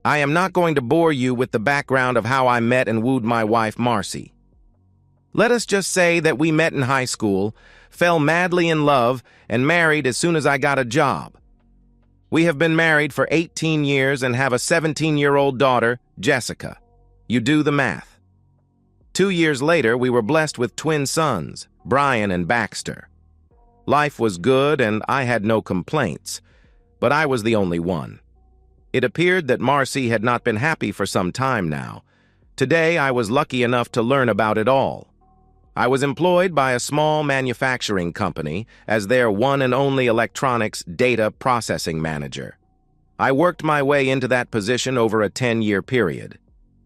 I am not going to bore you with the background of how I met and wooed my wife, Marcy. Let us just say that we met in high school, fell madly in love, and married as soon as I got a job. We have been married for 18 years and have a 17-year-old daughter, Jessica. You do the math. 2 years later, we were blessed with twin sons, Brian and Baxter. Life was good and I had no complaints, but I was the only one. It appeared that Marcy had not been happy for some time now. Today, I was lucky enough to learn about it all. I was employed by a small manufacturing company as their one and only electronics data processing manager. I worked my way into that position over a 10-year period.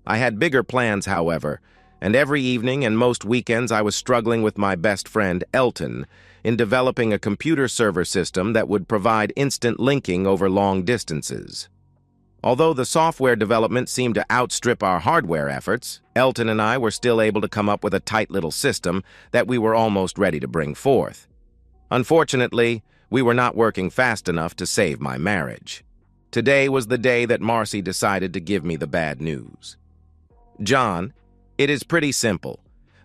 I had bigger plans, however, and every evening and most weekends I was struggling with my best friend, Elton, in developing a computer server system that would provide instant linking over long distances. Although the software development seemed to outstrip our hardware efforts, Elton and I were still able to come up with a tight little system that we were almost ready to bring forth. Unfortunately, we were not working fast enough to save my marriage. Today was the day that Marcy decided to give me the bad news. John, it is pretty simple.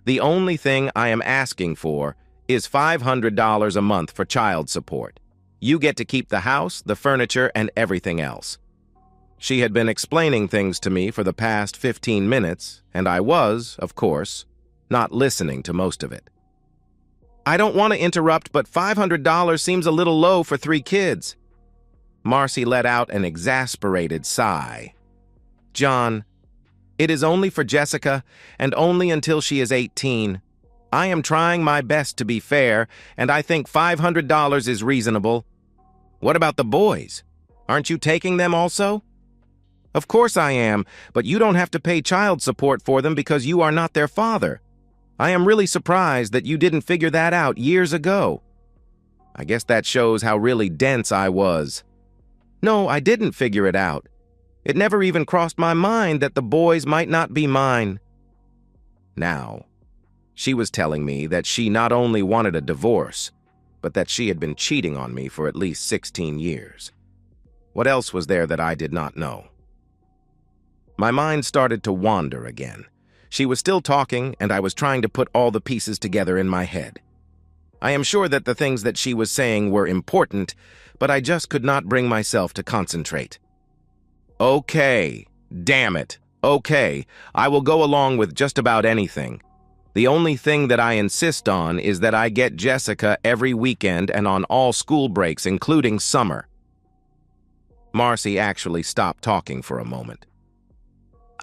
The only thing I am asking for is $500 a month for child support. You get to keep the house, the furniture, and everything else. She had been explaining things to me for the past 15 minutes, and I was, of course, not listening to most of it. I don't want to interrupt, but $500 seems a little low for 3 kids. Marcy let out an exasperated sigh. John, it is only for Jessica, and only until she is 18. I am trying my best to be fair, and I think $500 is reasonable. What about the boys? Aren't you taking them also? Of course I am, but you don't have to pay child support for them because you are not their father. I am really surprised that you didn't figure that out years ago. I guess that shows how really dense I was. No, I didn't figure it out. It never even crossed my mind that the boys might not be mine. Now, she was telling me that she not only wanted a divorce, but that she had been cheating on me for at least 16 years. What else was there that I did not know? My mind started to wander again. She was still talking, and I was trying to put all the pieces together in my head. I am sure that the things that she was saying were important, but I just could not bring myself to concentrate. Okay, damn it. Okay, I will go along with just about anything. The only thing that I insist on is that I get Jessica every weekend and on all school breaks, including summer. Marcy actually stopped talking for a moment.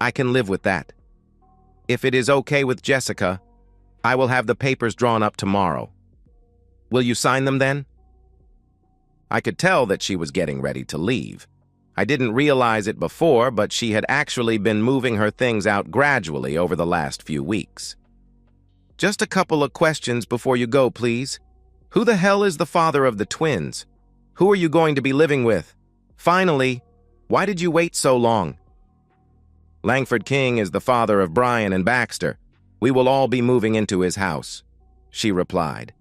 I can live with that. If it is okay with Jessica, I will have the papers drawn up tomorrow. Will you sign them then? I could tell that she was getting ready to leave. I didn't realize it before, but she had actually been moving her things out gradually over the last few weeks. Just a couple of questions before you go, please. Who the hell is the father of the twins? Who are you going to be living with? Finally, why did you wait so long? Langford King is the father of Brian and Baxter. We will all be moving into his house, she replied.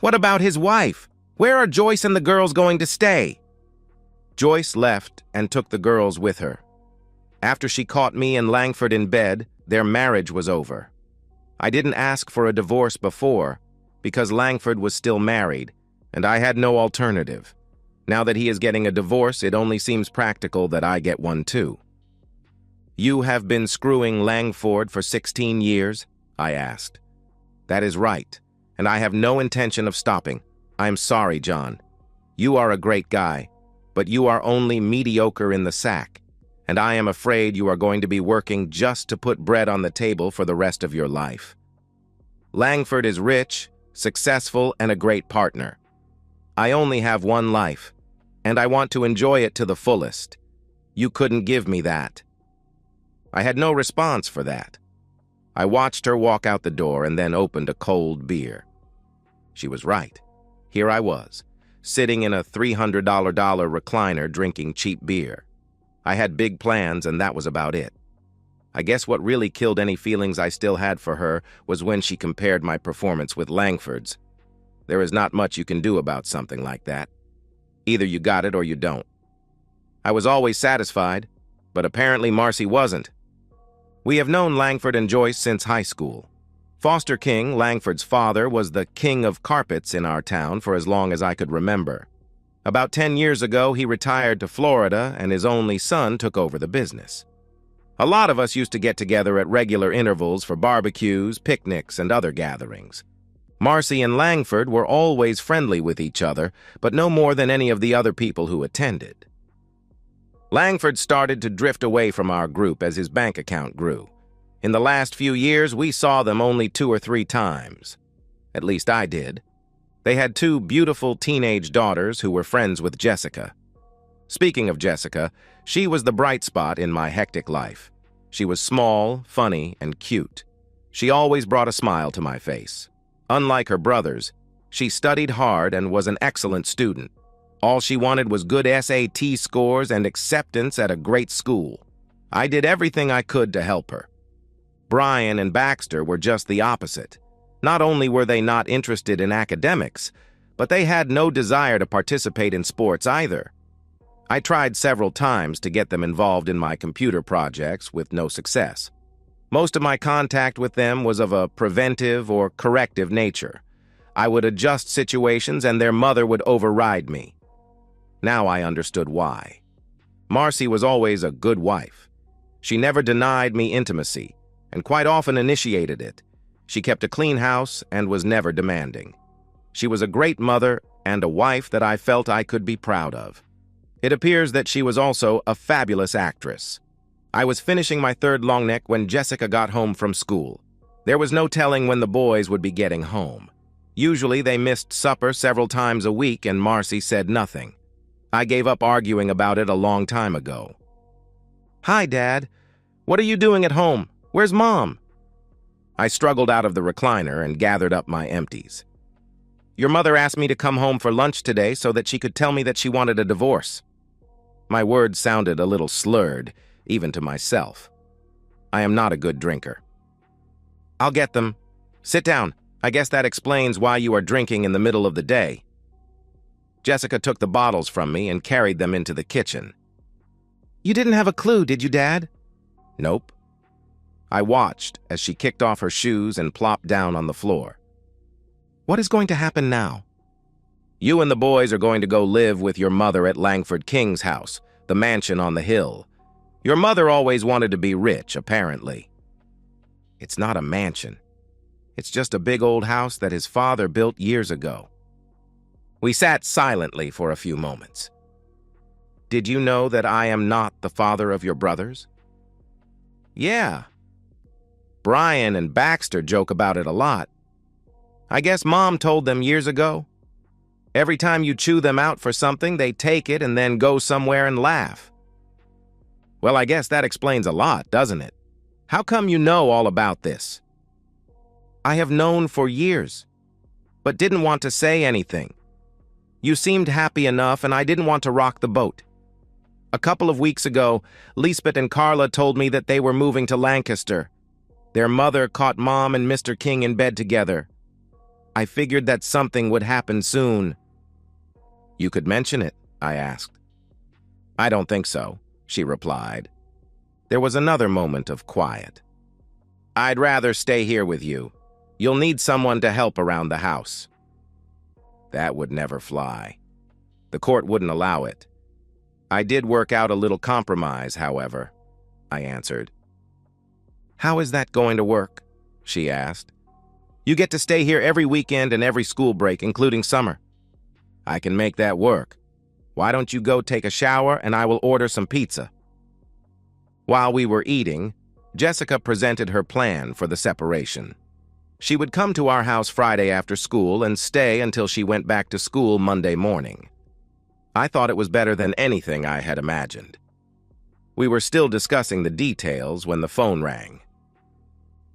What about his wife? Where are Joyce and the girls going to stay? Joyce left and took the girls with her. After she caught me and Langford in bed, their marriage was over. I didn't ask for a divorce before because Langford was still married, and I had no alternative. Now that he is getting a divorce, it only seems practical that I get one too. You have been screwing Langford for 16 years? I asked. That is right, and I have no intention of stopping. I am sorry, John. You are a great guy, but you are only mediocre in the sack, and I am afraid you are going to be working just to put bread on the table for the rest of your life. Langford is rich, successful, and a great partner. I only have one life, and I want to enjoy it to the fullest. You couldn't give me that. I had no response for that. I watched her walk out the door and then opened a cold beer. She was right. Here I was, sitting in a $300 recliner drinking cheap beer. I had big plans, and that was about it. I guess what really killed any feelings I still had for her was when she compared my performance with Langford's. There is not much you can do about something like that. Either you got it or you don't. I was always satisfied. but apparently Marcy wasn't. We have known Langford and Joyce since high school. Foster King, Langford's father, was the king of carpets in our town for as long as I could remember. About 10 years ago, he retired to Florida, and his only son took over the business. A lot of us used to get together at regular intervals for barbecues, picnics, and other gatherings. Marcy and Langford were always friendly with each other, but no more than any of the other people who attended. Langford started to drift away from our group as his bank account grew. In the last few years, we saw them only 2 or 3 times. At least I did. They had 2 beautiful teenage daughters who were friends with Jessica. Speaking of Jessica, she was the bright spot in my hectic life. She was small, funny, and cute. She always brought a smile to my face. Unlike her brothers, she studied hard and was an excellent student. All she wanted was good SAT scores and acceptance at a great school. I did everything I could to help her. Brian and Baxter were just the opposite. Not only were they not interested in academics, but they had no desire to participate in sports either. I tried several times to get them involved in my computer projects with no success. Most of my contact with them was of a preventive or corrective nature. I would adjust situations and their mother would override me. Now I understood why. Marcy was always a good wife. She never denied me intimacy, and quite often initiated it. She kept a clean house and was never demanding. She was a great mother and a wife that I felt I could be proud of. It appears that she was also a fabulous actress. I was finishing my 3rd long neck when Jessica got home from school. There was no telling when the boys would be getting home. Usually they missed supper several times a week and Marcy said nothing. I gave up arguing about it a long time ago. "Hi, Dad. What are you doing at home? Where's Mom?" I struggled out of the recliner and gathered up my empties. "Your mother asked me to come home for lunch today so that she could tell me that she wanted a divorce." My words sounded a little slurred, even to myself. I am not a good drinker. "I'll get them. Sit down. I guess that explains why you are drinking in the middle of the day." Jessica took the bottles from me and carried them into the kitchen. "You didn't have a clue, did you, Dad?" "Nope." I watched as she kicked off her shoes and plopped down on the floor. "What is going to happen now?" "You and the boys are going to go live with your mother at Langford King's house, the mansion on the hill. Your mother always wanted to be rich, apparently." "It's not a mansion. It's just a big old house that his father built years ago." We sat silently for a few moments. "Did you know that I am not the father of your brothers?" "Yeah. Brian and Baxter joke about it a lot. I guess Mom told them years ago. Every time you chew them out for something, they take it and then go somewhere and laugh." "Well, I guess that explains a lot, doesn't it? How come you know all about this?" "I have known for years, but didn't want to say anything. You seemed happy enough, and I didn't want to rock the boat. A couple of weeks ago, Lisbeth and Carla told me that they were moving to Lancaster. Their mother caught Mom and Mr. King in bed together. I figured that something would happen soon." "You could mention it," I asked. "I don't think so," she replied. There was another moment of quiet. "I'd rather stay here with you. You'll need someone to help around the house." That would never fly. The court wouldn't allow it. "I did work out a little compromise, however," I answered. "How is that going to work?" she asked. "You get to stay here every weekend and every school break, including summer." "I can make that work. Why don't you go take a shower and I will order some pizza?" While we were eating, Jessica presented her plan for the separation. She would come to our house Friday after school and stay until she went back to school Monday morning. I thought it was better than anything I had imagined. We were still discussing the details when the phone rang.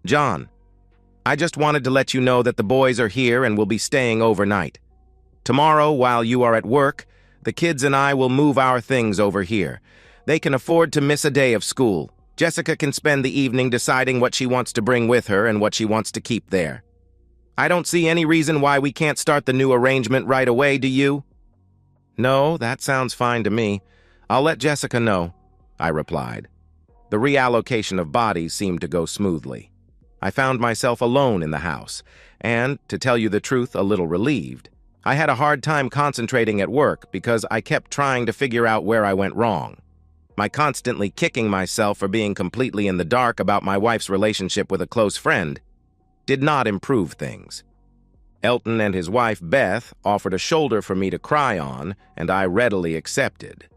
"John, I just wanted to let you know that the boys are here and will be staying overnight. Tomorrow, while you are at work, the kids and I will move our things over here. They can afford to miss a day of school. Jessica can spend the evening deciding what she wants to bring with her and what she wants to keep there. I don't see any reason why we can't start the new arrangement right away, do you?" "No, that sounds fine to me. I'll let Jessica know. I replied. The reallocation of bodies seemed to go smoothly. I found myself alone in the house, and, to tell you the truth, a little relieved. I had a hard time concentrating at work because I kept trying to figure out where I went wrong. My constantly kicking myself for being completely in the dark about my wife's relationship with a close friend did not improve things. Elton and his wife, Beth, offered a shoulder for me to cry on, and I readily accepted.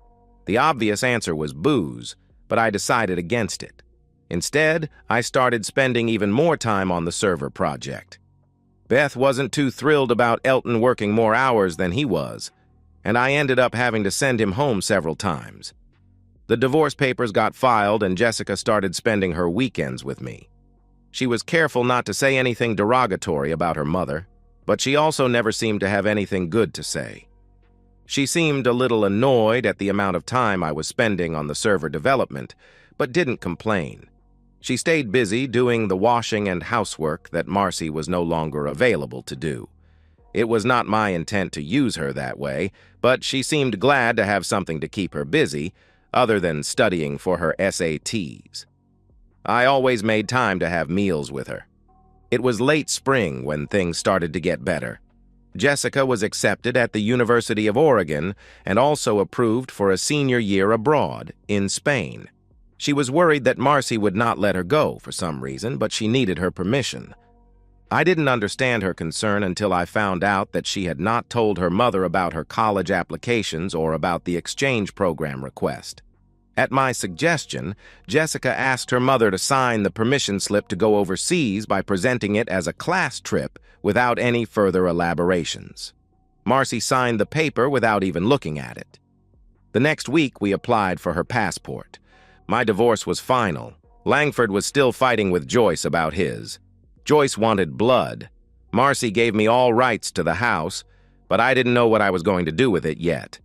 The obvious answer was booze, but I decided against it. Instead, I started spending even more time on the server project. Beth wasn't too thrilled about Elton working more hours than he was, and I ended up having to send him home several times. The divorce papers got filed, and Jessica started spending her weekends with me. She was careful not to say anything derogatory about her mother, but she also never seemed to have anything good to say. She seemed a little annoyed at the amount of time I was spending on the server development, but didn't complain. She stayed busy doing the washing and housework that Marcy was no longer available to do. It was not my intent to use her that way, but she seemed glad to have something to keep her busy, other than studying for her SATs. I always made time to have meals with her. It was late spring when things started to get better. Jessica was accepted at the University of Oregon and also approved for a senior year abroad in Spain. She was worried that Marcy would not let her go for some reason, but she needed her permission. I didn't understand her concern until I found out that she had not told her mother about her college applications or about the exchange program request. At my suggestion, Jessica asked her mother to sign the permission slip to go overseas by presenting it as a class trip without any further elaborations. Marcy signed the paper without even looking at it. The next week, we applied for her passport. My divorce was final. Langford was still fighting with Joyce about his. Joyce wanted blood. Marcy gave me all rights to the house, but I didn't know what I was going to do with it yet.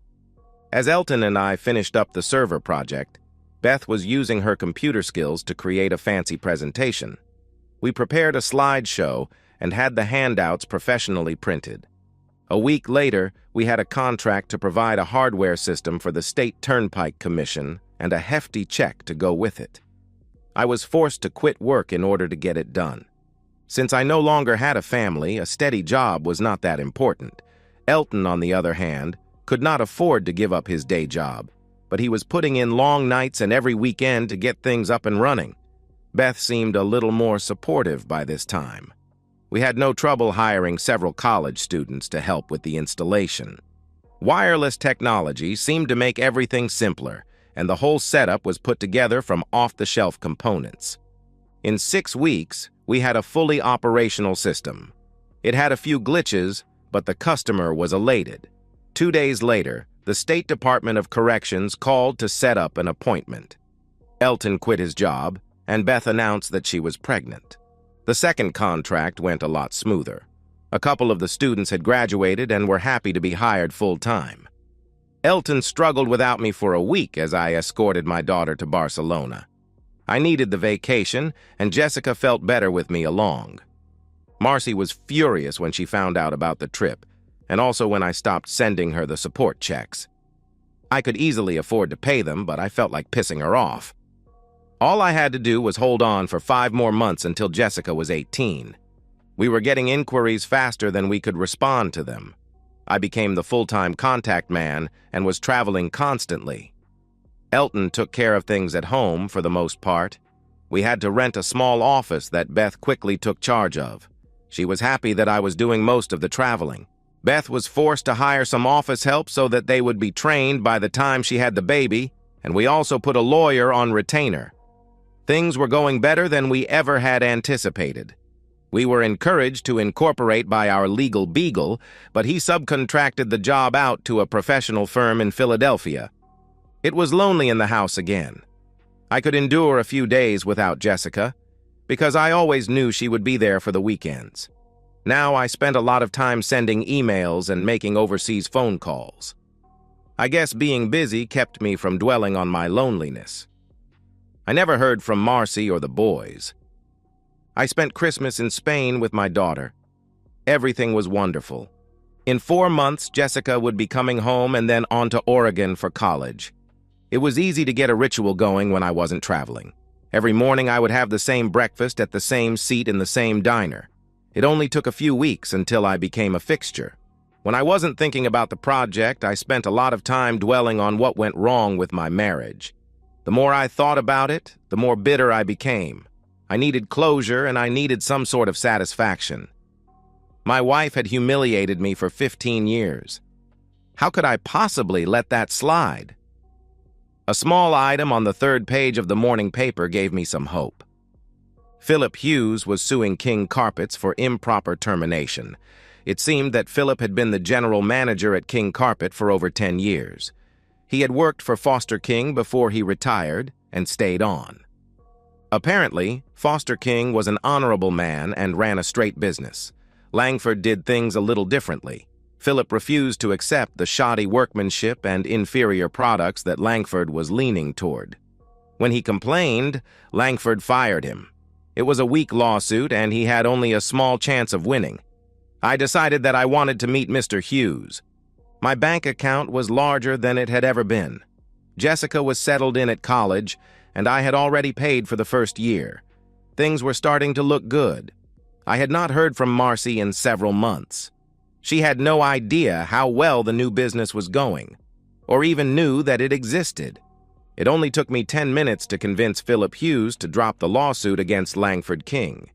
As Elton and I finished up the server project, Beth was using her computer skills to create a fancy presentation. We prepared a slideshow and had the handouts professionally printed. A week later, we had a contract to provide a hardware system for the State Turnpike Commission and a hefty check to go with it. I was forced to quit work in order to get it done. Since I no longer had a family, a steady job was not that important. Elton, on the other hand, could not afford to give up his day job, but he was putting in long nights and every weekend to get things up and running. Beth seemed a little more supportive by this time. We had no trouble hiring several college students to help with the installation. Wireless technology seemed to make everything simpler, and the whole setup was put together from off-the-shelf components. In 6 weeks, we had a fully operational system. It had a few glitches, but the customer was elated. 2 days later, the State Department of Corrections called to set up an appointment. Elton quit his job, and Beth announced that she was pregnant. The second contract went a lot smoother. A couple of the students had graduated and were happy to be hired full-time. Elton struggled without me for a week as I escorted my daughter to Barcelona. I needed the vacation, and Jessica felt better with me along. Marcy was furious when she found out about the trip, and also when I stopped sending her the support checks. I could easily afford to pay them, but I felt like pissing her off. All I had to do was hold on for 5 more months until Jessica was 18. We were getting inquiries faster than we could respond to them. I became the full-time contact man and was traveling constantly. Elton took care of things at home for the most part. We had to rent a small office that Beth quickly took charge of. She was happy that I was doing most of the traveling. Beth was forced to hire some office help so that they would be trained by the time she had the baby, and we also put a lawyer on retainer. Things were going better than we ever had anticipated. We were encouraged to incorporate by our legal beagle, but he subcontracted the job out to a professional firm in Philadelphia. It was lonely in the house again. I could endure a few days without Jessica, because I always knew she would be there for the weekends. Now I spent a lot of time sending emails and making overseas phone calls. I guess being busy kept me from dwelling on my loneliness. I never heard from Marcy or the boys. I spent Christmas in Spain with my daughter. Everything was wonderful. In 4 months, Jessica would be coming home and then on to Oregon for college. It was easy to get a ritual going when I wasn't traveling. Every morning I would have the same breakfast at the same seat in the same diner. It only took a few weeks until I became a fixture. When I wasn't thinking about the project, I spent a lot of time dwelling on what went wrong with my marriage. The more I thought about it, the more bitter I became. I needed closure and I needed some sort of satisfaction. My wife had humiliated me for 15 years. How could I possibly let that slide? A small item on the third page of the morning paper gave me some hope. Philip Hughes was suing King Carpets for improper termination. It seemed that Philip had been the general manager at King Carpet for over 10 years. He had worked for Foster King before he retired and stayed on. Apparently, Foster King was an honorable man and ran a straight business. Langford did things a little differently. Philip refused to accept the shoddy workmanship and inferior products that Langford was leaning toward. When he complained, Langford fired him. It was a weak lawsuit and he had only a small chance of winning. I decided that I wanted to meet Mr. Hughes. My bank account was larger than it had ever been. Jessica was settled in at college, and I had already paid for the first year. Things were starting to look good. I had not heard from Marcy in several months. She had no idea how well the new business was going, or even knew that it existed. It only took me 10 minutes to convince Philip Hughes to drop the lawsuit against Langford King.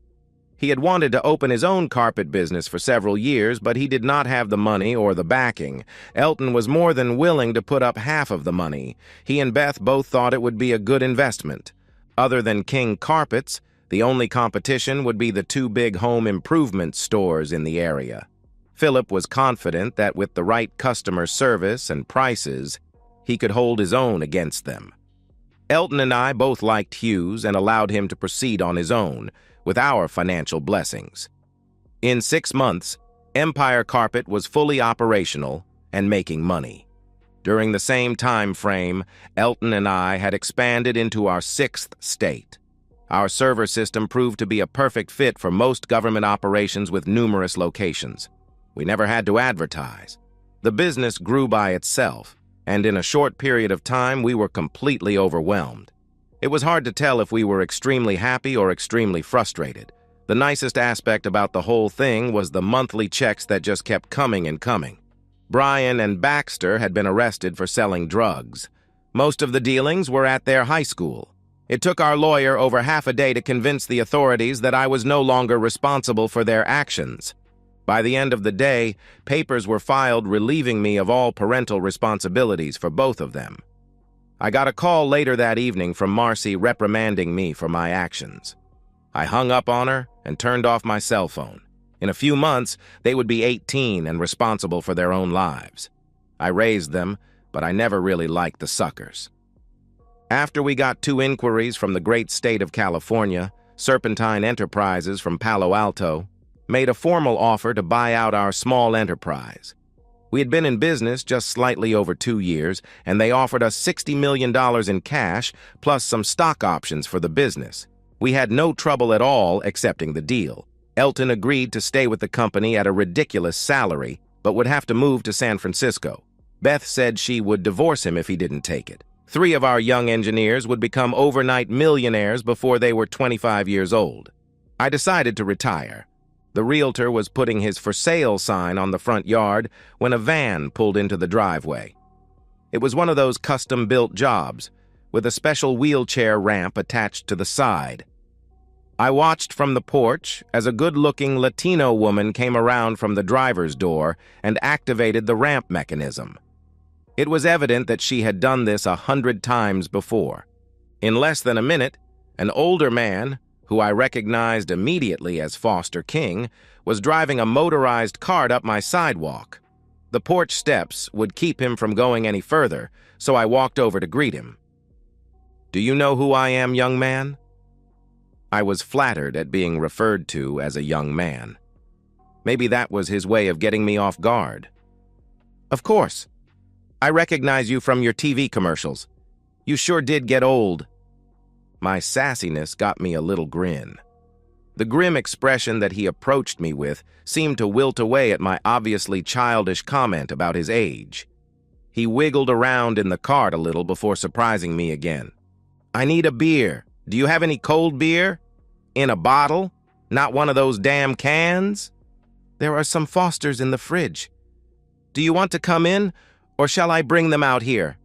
He had wanted to open his own carpet business for several years, but he did not have the money or the backing. Elton was more than willing to put up half of the money. He and Beth both thought it would be a good investment. Other than King Carpets, the only competition would be the two big home improvement stores in the area. Philip was confident that with the right customer service and prices, he could hold his own against them. Elton and I both liked Hughes and allowed him to proceed on his own, with our financial blessings. In 6 months, Empire Carpet was fully operational and making money. During the same time frame, Elton and I had expanded into our 6th state. Our server system proved to be a perfect fit for most government operations with numerous locations. We never had to advertise. The business grew by itself, and in a short period of time, we were completely overwhelmed. It was hard to tell if we were extremely happy or extremely frustrated. The nicest aspect about the whole thing was the monthly checks that just kept coming and coming. Brian and Baxter had been arrested for selling drugs. Most of the dealings were at their high school. It took our lawyer over half a day to convince the authorities that I was no longer responsible for their actions. By the end of the day, papers were filed relieving me of all parental responsibilities for both of them. I got a call later that evening from Marcy reprimanding me for my actions. I hung up on her and turned off my cell phone. In a few months, they would be 18 and responsible for their own lives. I raised them, but I never really liked the suckers. After we got 2 inquiries from the great state of California, Serpentine Enterprises from Palo Alto made a formal offer to buy out our small enterprise. We had been in business just slightly over 2 years, and they offered us $60 million in cash, plus some stock options for the business. We had no trouble at all accepting the deal. Elton agreed to stay with the company at a ridiculous salary, but would have to move to San Francisco. Beth said she would divorce him if he didn't take it. 3 of our young engineers would become overnight millionaires before they were 25 years old. I decided to retire. The realtor was putting his for sale sign on the front yard when a van pulled into the driveway. It was one of those custom-built jobs, with a special wheelchair ramp attached to the side. I watched from the porch as a good-looking Latino woman came around from the driver's door and activated the ramp mechanism. It was evident that she had done this 100 times before. In less than a minute, an older man, who I recognized immediately as Foster King, was driving a motorized cart up my sidewalk. The porch steps would keep him from going any further, so I walked over to greet him. "Do you know who I am, young man?" I was flattered at being referred to as a young man. Maybe that was his way of getting me off guard. "Of course. I recognize you from your TV commercials. You sure did get old." My sassiness got me a little grin. The grim expression that he approached me with seemed to wilt away at my obviously childish comment about his age. He wiggled around in the cart a little before surprising me again. "I need a beer. Do you have any cold beer? In a bottle? Not one of those damn cans?" "There are some Fosters in the fridge. Do you want to come in, or shall I bring them out here?"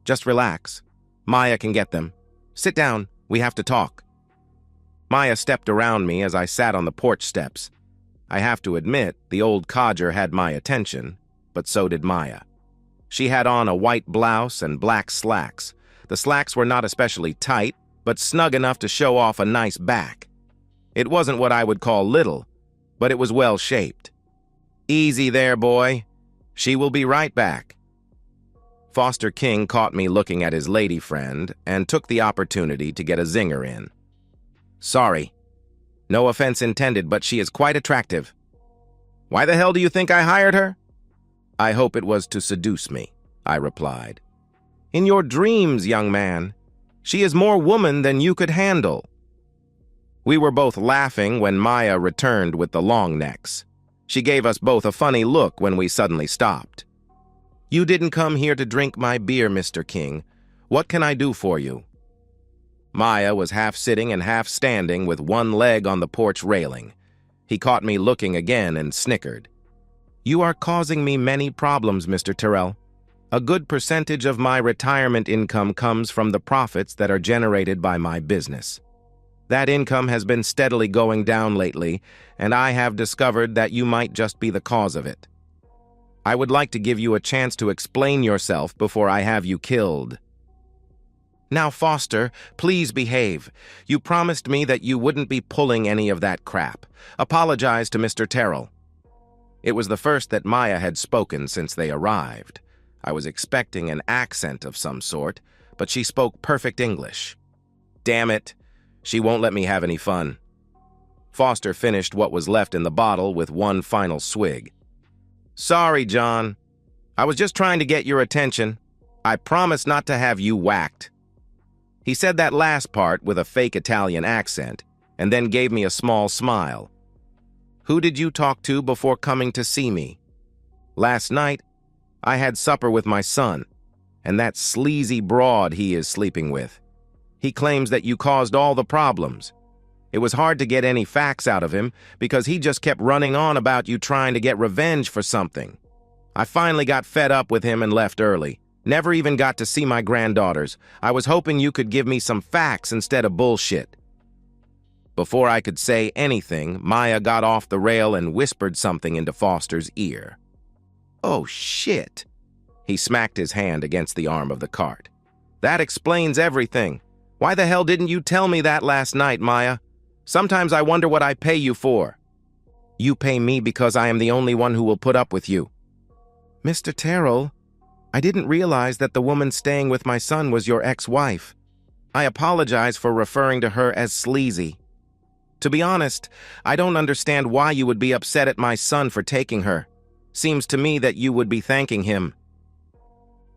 "Just relax. Maya can get them. Sit down. We have to talk." Maya stepped around me as I sat on the porch steps. I have to admit, the old codger had my attention, but so did Maya. She had on a white blouse and black slacks. The slacks were not especially tight, but snug enough to show off a nice back. It wasn't what I would call little, but it was well-shaped. "Easy there, boy. She will be right back." Foster King caught me looking at his lady friend and took the opportunity to get a zinger in. "Sorry. No offense intended, but she is quite attractive." "Why the hell do you think I hired her?" "I hope it was to seduce me," I replied. "In your dreams, young man. She is more woman than you could handle." We were both laughing when Maya returned with the long necks. She gave us both a funny look when we suddenly stopped. "You didn't come here to drink my beer, Mr. King. What can I do for you?" Maya was half sitting and half standing with one leg on the porch railing. He caught me looking again and snickered. "You are causing me many problems, Mr. Terrell. A good percentage of my retirement income comes from the profits that are generated by my business. That income has been steadily going down lately, and I have discovered that you might just be the cause of it. I would like to give you a chance to explain yourself before I have you killed." "Now, Foster, please behave. You promised me that you wouldn't be pulling any of that crap. Apologize to Mr. Terrell." It was the first that Maya had spoken since they arrived. I was expecting an accent of some sort, but she spoke perfect English. Damn it, she won't let me have any fun. Foster finished what was left in the bottle with one final swig. "Sorry, John. I was just trying to get your attention. I promise not to have you whacked." He said that last part with a fake Italian accent, and then gave me a small smile. "Who did you talk to before coming to see me?" "Last night, I had supper with my son, and that sleazy broad he is sleeping with. He claims that you caused all the problems. It was hard to get any facts out of him because he just kept running on about you trying to get revenge for something. I finally got fed up with him and left early. Never even got to see my granddaughters. I was hoping you could give me some facts instead of bullshit." Before I could say anything, Maya got off the rail and whispered something into Foster's ear. "Oh, shit." He smacked his hand against the arm of the cart. "That explains everything. Why the hell didn't you tell me that last night, Maya? Sometimes I wonder what I pay you for." "You pay me because I am the only one who will put up with you." "Mr. Terrell, I didn't realize that the woman staying with my son was your ex-wife. I apologize for referring to her as sleazy. To be honest, I don't understand why you would be upset at my son for taking her. Seems to me that you would be thanking him."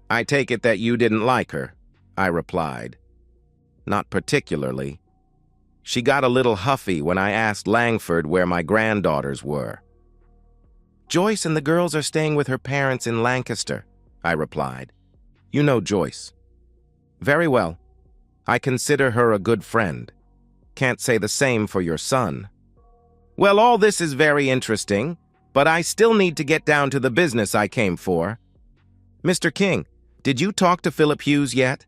"I take it that you didn't like her," I replied. "Not particularly. She got a little huffy when I asked Langford where my granddaughters were." "Joyce and the girls are staying with her parents in Lancaster," I replied. "You know Joyce." "Very well. I consider her a good friend. Can't say the same for your son." "Well, all this is very interesting, but I still need to get down to the business I came for. Mr. King, did you talk to Philip Hughes yet?"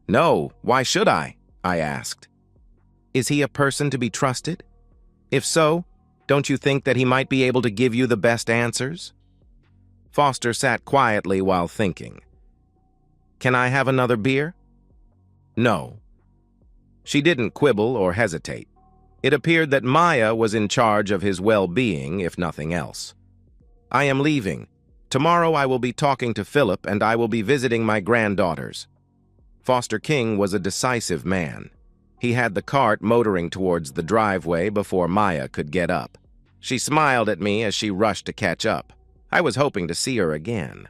"No, why should I?" I asked. "Is he a person to be trusted? If so, don't you think that he might be able to give you the best answers?" Foster sat quietly while thinking. "Can I have another beer?" "No." She didn't quibble or hesitate. It appeared that Maya was in charge of his well-being, if nothing else. "I am leaving. Tomorrow I will be talking to Philip and I will be visiting my granddaughters." Foster King was a decisive man. He had the cart motoring towards the driveway before Maya could get up. She smiled at me as she rushed to catch up. I was hoping to see her again.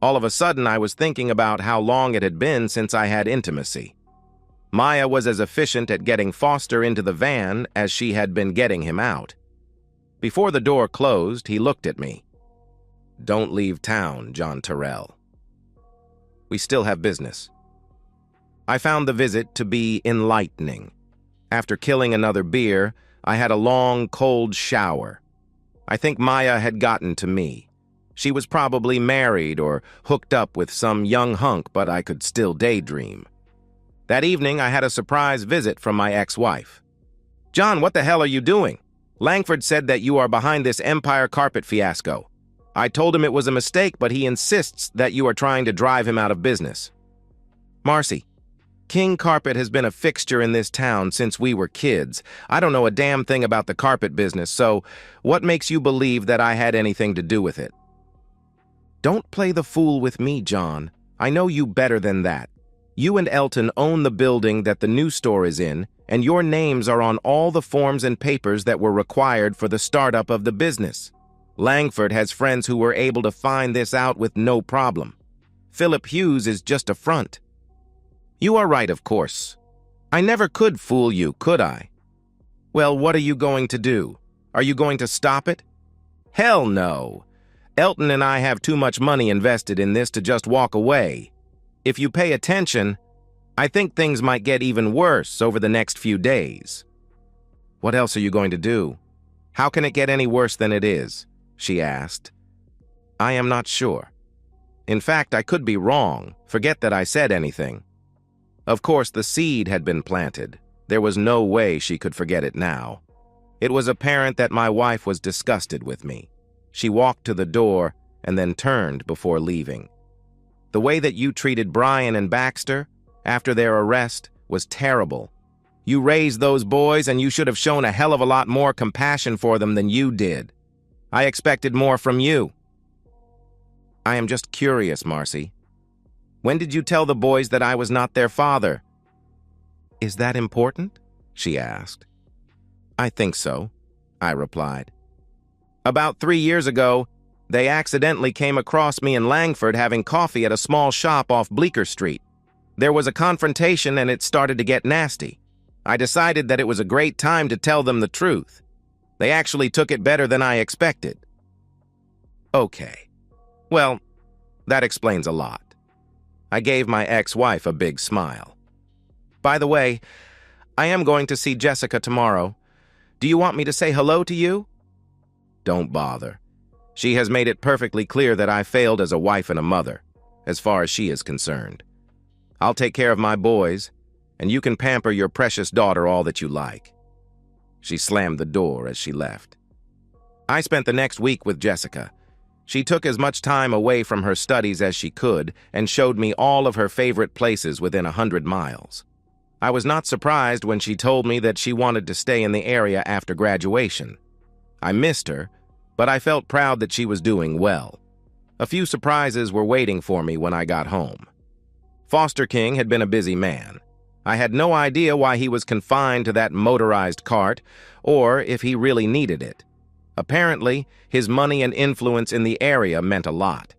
All of a sudden, I was thinking about how long it had been since I had intimacy. Maya was as efficient at getting Foster into the van as she had been getting him out. Before the door closed, he looked at me. "Don't leave town, John Terrell," We still have business. I found the visit to be enlightening. After killing another beer, I had a long, cold shower. I think Maya had gotten to me. She was probably married or hooked up with some young hunk, but I could still daydream. That evening, I had a surprise visit from my ex-wife. "John, what the hell are you doing? Langford said that you are behind this Empire carpet fiasco. I told him it was a mistake, but he insists that you are trying to drive him out of business." "Marcy, King Carpet has been a fixture in this town since we were kids. I don't know a damn thing about the carpet business, so what makes you believe that I had anything to do with it?" "Don't play the fool with me, John. I know you better than that. You and Elton own the building that the new store is in, and your names are on all the forms and papers that were required for the startup of the business. Langford has friends who were able to find this out with no problem. Philip Hughes is just a front." "You are right, of course. I never could fool you, could I?" "Well, what are you going to do? Are you going to stop it?" "Hell no. Elton and I have too much money invested in this to just walk away. If you pay attention, I think things might get even worse over the next few days." "What else are you going to do? How can it get any worse than it is?" she asked. "I am not sure. In fact, I could be wrong. Forget that I said anything." Of course, the seed had been planted. There was no way she could forget it now. It was apparent that my wife was disgusted with me. She walked to the door and then turned before leaving. "The way that you treated Brian and Baxter after their arrest was terrible. You raised those boys and you should have shown a hell of a lot more compassion for them than you did. I expected more from you." "I am just curious, Marcy. When did you tell the boys that I was not their father?" "Is that important?" she asked. "I think so," I replied. "About 3 years ago, they accidentally came across me and Langford having coffee at a small shop off Bleecker Street. There was a confrontation and it started to get nasty. I decided that it was a great time to tell them the truth. They actually took it better than I expected." "Okay. Well, that explains a lot." I gave my ex-wife a big smile. "By the way, I am going to see Jessica tomorrow. Do you want me to say hello to you?" "Don't bother. She has made it perfectly clear that I failed as a wife and a mother, as far as she is concerned. I'll take care of my boys, and you can pamper your precious daughter all that you like." She slammed the door as she left. I spent the next week with Jessica. She took as much time away from her studies as she could and showed me all of her favorite places within 100 miles. I was not surprised when she told me that she wanted to stay in the area after graduation. I missed her, but I felt proud that she was doing well. A few surprises were waiting for me when I got home. Foster King had been a busy man. I had no idea why he was confined to that motorized cart, or if he really needed it. Apparently, his money and influence in the area meant a lot.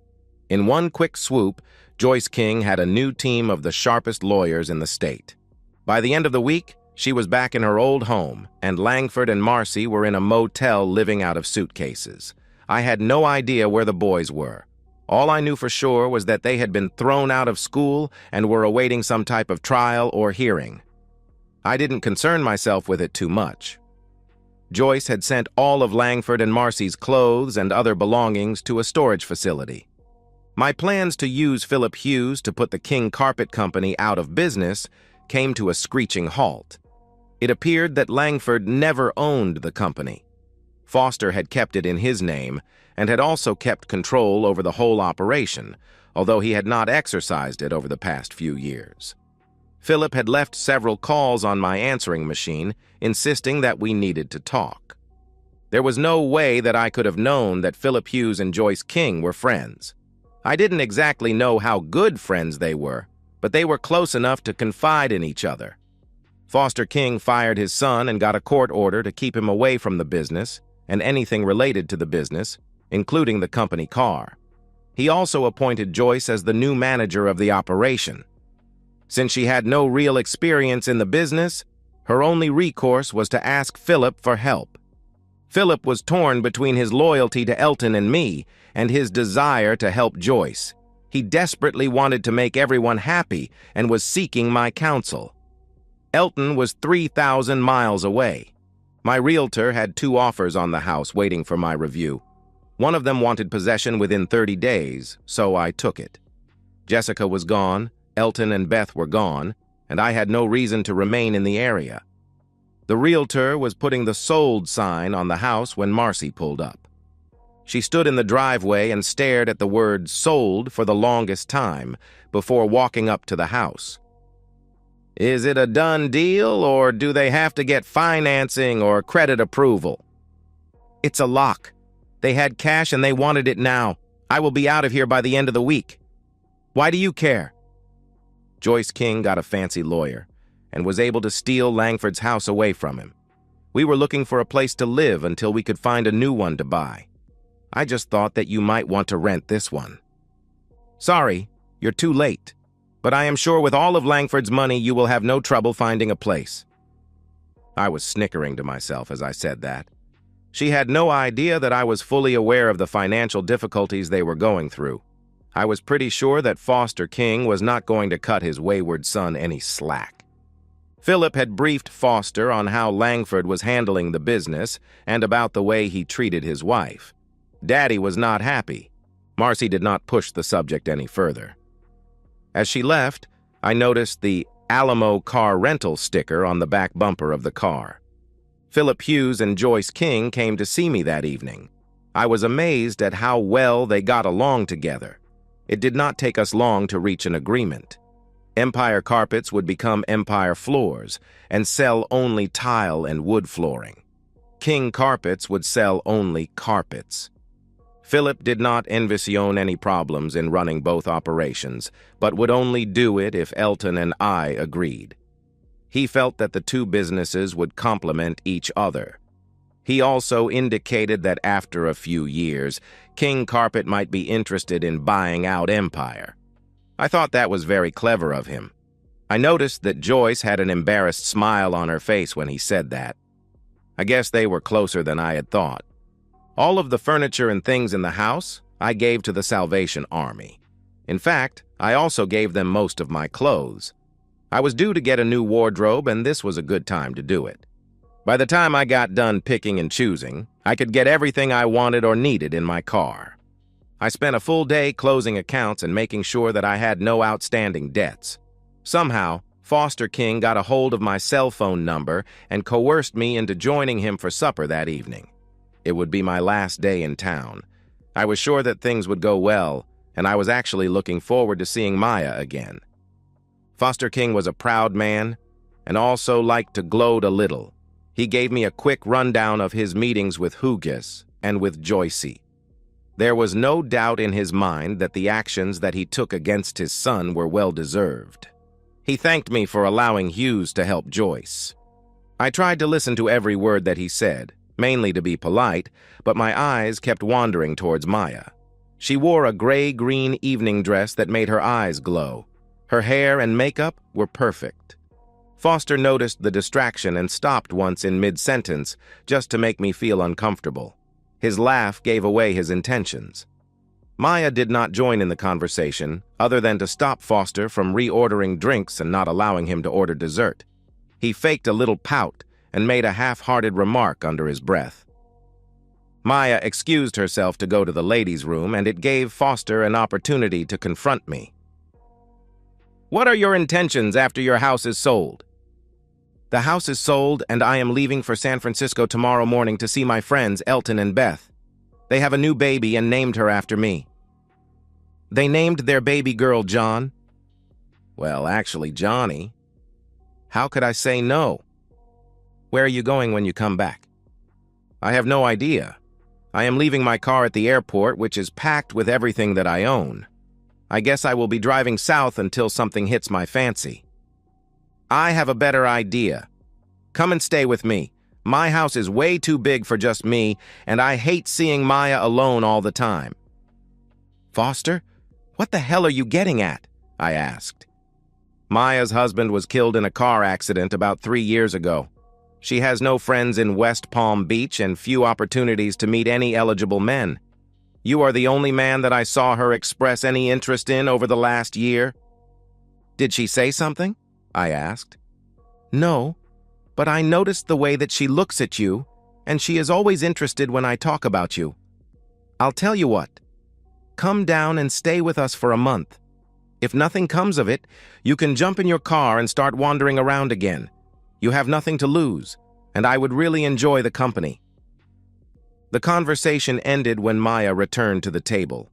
In one quick swoop, Joyce King had a new team of the sharpest lawyers in the state. By the end of the week, she was back in her old home, and Langford and Marcy were in a motel living out of suitcases. I had no idea where the boys were. All I knew for sure was that they had been thrown out of school and were awaiting some type of trial or hearing. I didn't concern myself with it too much. Joyce had sent all of Langford and Marcy's clothes and other belongings to a storage facility. My plans to use Philip Hughes to put the King Carpet Company out of business came to a screeching halt. It appeared that Langford never owned the company. Foster had kept it in his name and had also kept control over the whole operation, although he had not exercised it over the past few years. Philip had left several calls on my answering machine, insisting that we needed to talk. There was no way that I could have known that Philip Hughes and Joyce King were friends. I didn't exactly know how good friends they were, but they were close enough to confide in each other. Foster King fired his son and got a court order to keep him away from the business and anything related to the business, including the company car. He also appointed Joyce as the new manager of the operation. Since she had no real experience in the business, her only recourse was to ask Philip for help. Philip was torn between his loyalty to Elton and me and his desire to help Joyce. He desperately wanted to make everyone happy and was seeking my counsel. Elton was 3,000 miles away. My realtor had 2 offers on the house waiting for my review. One of them wanted possession within 30 days, so I took it. Jessica was gone, Elton and Beth were gone, and I had no reason to remain in the area. The realtor was putting the sold sign on the house when Marcy pulled up. She stood in the driveway and stared at the word sold for the longest time before walking up to the house. Is it a done deal, or do they have to get financing or credit approval? It's a lock. They had cash and they wanted it now. I will be out of here by the end of the week. Why do you care? Joyce King got a fancy lawyer and was able to steal Langford's house away from him. We were looking for a place to live until we could find a new one to buy. I just thought that you might want to rent this one. Sorry, you're too late, but I am sure with all of Langford's money you will have no trouble finding a place. I was snickering to myself as I said that. She had no idea that I was fully aware of the financial difficulties they were going through. I was pretty sure that Foster King was not going to cut his wayward son any slack. Philip had briefed Foster on how Langford was handling the business and about the way he treated his wife. Daddy was not happy. Marcy did not push the subject any further. As she left, I noticed the Alamo car rental sticker on the back bumper of the car. Philip Hughes and Joyce King came to see me that evening. I was amazed at how well they got along together. It did not take us long to reach an agreement. Empire Carpets would become Empire Floors and sell only tile and wood flooring. King Carpets would sell only carpets. Philip did not envision any problems in running both operations, but would only do it if Elton and I agreed. He felt that the 2 businesses would complement each other. He also indicated that after a few years, King Carpet might be interested in buying out Empire. I thought that was very clever of him. I noticed that Joyce had an embarrassed smile on her face when he said that. I guess they were closer than I had thought. All of the furniture and things in the house I gave to the Salvation Army. In fact, I also gave them most of my clothes. I was due to get a new wardrobe, and this was a good time to do it. By the time I got done picking and choosing, I could get everything I wanted or needed in my car. I spent a full day closing accounts and making sure that I had no outstanding debts. Somehow, Foster King got a hold of my cell phone number and coerced me into joining him for supper that evening. It would be my last day in town. I was sure that things would go well, and I was actually looking forward to seeing Maya again. Foster King was a proud man and also liked to gloat a little. He gave me a quick rundown of his meetings with Hugues and with Joycey. There was no doubt in his mind that the actions that he took against his son were well-deserved. He thanked me for allowing Hughes to help Joyce. I tried to listen to every word that he said, mainly to be polite, but my eyes kept wandering towards Maya. She wore a gray-green evening dress that made her eyes glow. Her hair and makeup were perfect. Foster noticed the distraction and stopped once in mid-sentence just to make me feel uncomfortable. His laugh gave away his intentions. Maya did not join in the conversation, other than to stop Foster from reordering drinks and not allowing him to order dessert. He faked a little pout and made a half-hearted remark under his breath. Maya excused herself to go to the ladies' room, and it gave Foster an opportunity to confront me. "What are your intentions after your house is sold?" "The house is sold, and I am leaving for San Francisco tomorrow morning to see my friends Elton and Beth. They have a new baby and named her after me." "They named their baby girl John?" "Well, actually, Johnny." "How could I say no?" "Where are you going when you come back?" "I have no idea. I am leaving my car at the airport, which is packed with everything that I own. I guess I will be driving south until something hits my fancy." "I have a better idea. Come and stay with me. My house is way too big for just me, and I hate seeing Maya alone all the time." "Foster, what the hell are you getting at?" I asked. "Maya's husband was killed in a car accident about 3 years ago. She has no friends in West Palm Beach and few opportunities to meet any eligible men. You are the only man that I saw her express any interest in over the last year." "Did she say something?" I asked. "No, but I noticed the way that she looks at you, and she is always interested when I talk about you. I'll tell you what. Come down and stay with us for a month. If nothing comes of it, you can jump in your car and start wandering around again. You have nothing to lose, and I would really enjoy the company." The conversation ended when Maya returned to the table.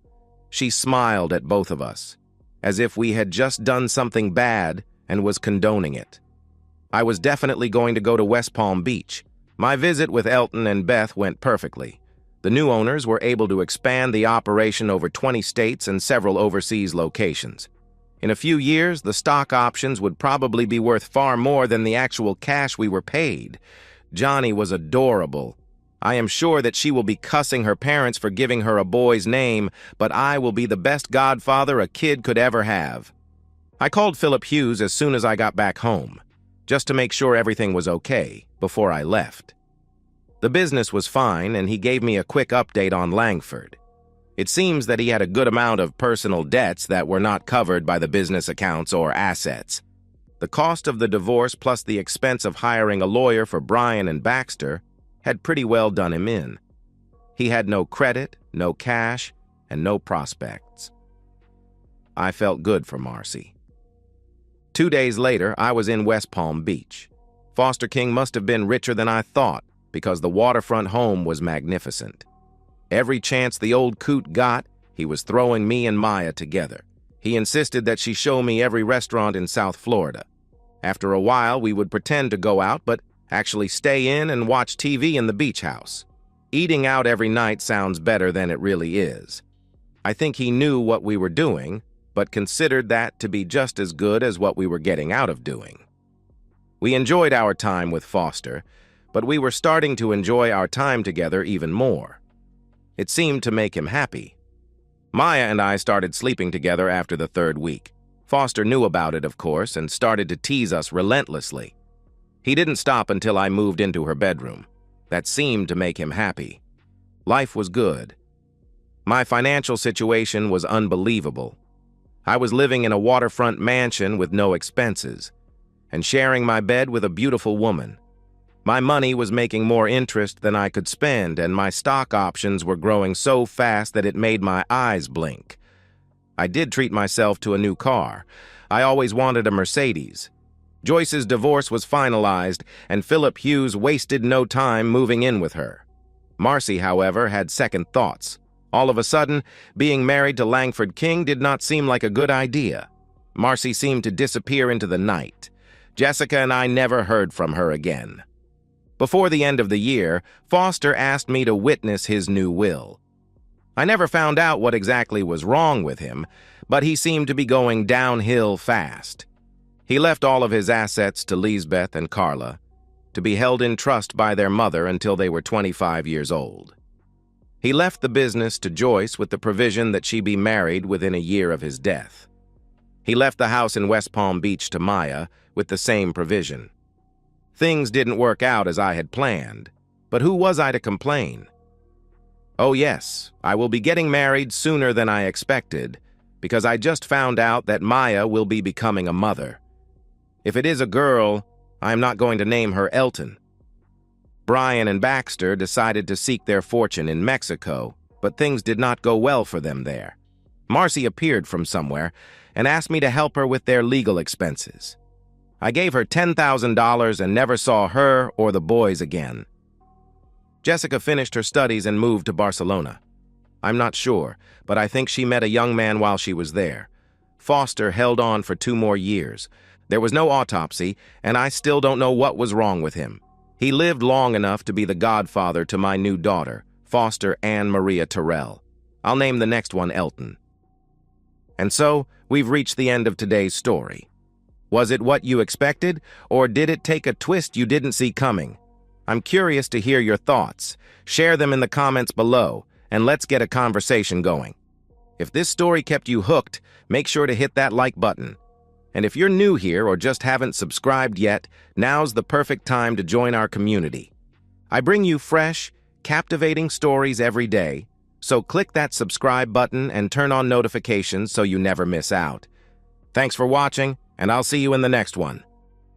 She smiled at both of us, as if we had just done something bad and was condoning it. I was definitely going to go to West Palm Beach. My visit with Elton and Beth went perfectly. The new owners were able to expand the operation over 20 states and several overseas locations. In a few years, the stock options would probably be worth far more than the actual cash we were paid. Johnny was adorable. I am sure that she will be cussing her parents for giving her a boy's name, but I will be the best godfather a kid could ever have. I called Philip Hughes as soon as I got back home, just to make sure everything was okay before I left. The business was fine, and he gave me a quick update on Langford. It seems that he had a good amount of personal debts that were not covered by the business accounts or assets. The cost of the divorce plus the expense of hiring a lawyer for Brian and Baxter had pretty well done him in. He had no credit, no cash, and no prospects. I felt good for Marcy. 2 days later, I was in West Palm Beach. Foster King must have been richer than I thought, because the waterfront home was magnificent. Every chance the old coot got, he was throwing me and Maya together. He insisted that she show me every restaurant in South Florida. After a while, we would pretend to go out, but actually stay in and watch TV in the beach house. Eating out every night sounds better than it really is. I think he knew what we were doing, but considered that to be just as good as what we were getting out of doing. We enjoyed our time with Foster, but we were starting to enjoy our time together even more. It seemed to make him happy. Maya and I started sleeping together after the 3rd week. Foster knew about it, of course, and started to tease us relentlessly. He didn't stop until I moved into her bedroom. That seemed to make him happy. Life was good. My financial situation was unbelievable. I was living in a waterfront mansion with no expenses, and sharing my bed with a beautiful woman. My money was making more interest than I could spend, and my stock options were growing so fast that it made my eyes blink. I did treat myself to a new car. I always wanted a Mercedes. Joyce's divorce was finalized, and Philip Hughes wasted no time moving in with her. Marcy, however, had second thoughts. All of a sudden, being married to Langford King did not seem like a good idea. Marcy seemed to disappear into the night. Jessica and I never heard from her again. Before the end of the year, Foster asked me to witness his new will. I never found out what exactly was wrong with him, but he seemed to be going downhill fast. He left all of his assets to Lisbeth and Carla, to be held in trust by their mother until they were 25 years old. He left the business to Joyce with the provision that she be married within a year of his death. He left the house in West Palm Beach to Maya with the same provision. Things didn't work out as I had planned, but who was I to complain? Oh yes, I will be getting married sooner than I expected, because I just found out that Maya will be becoming a mother. If it is a girl, I am not going to name her Elton. Brian and Baxter decided to seek their fortune in Mexico, but things did not go well for them there. Marcy appeared from somewhere and asked me to help her with their legal expenses. I gave her $10,000 and never saw her or the boys again. Jessica finished her studies and moved to Barcelona. I'm not sure, but I think she met a young man while she was there. Foster held on for 2 more years. There was no autopsy, and I still don't know what was wrong with him. He lived long enough to be the godfather to my new daughter, Foster Anne Maria Terrell. I'll name the next one Elton. And so, we've reached the end of today's story. Was it what you expected, or did it take a twist you didn't see coming? I'm curious to hear your thoughts. Share them in the comments below, and let's get a conversation going. If this story kept you hooked, make sure to hit that like button. And if you're new here or just haven't subscribed yet, now's the perfect time to join our community. I bring you fresh, captivating stories every day, So click that subscribe button and turn on notifications so you never miss out. Thanks for watching, and I'll see you in the next one.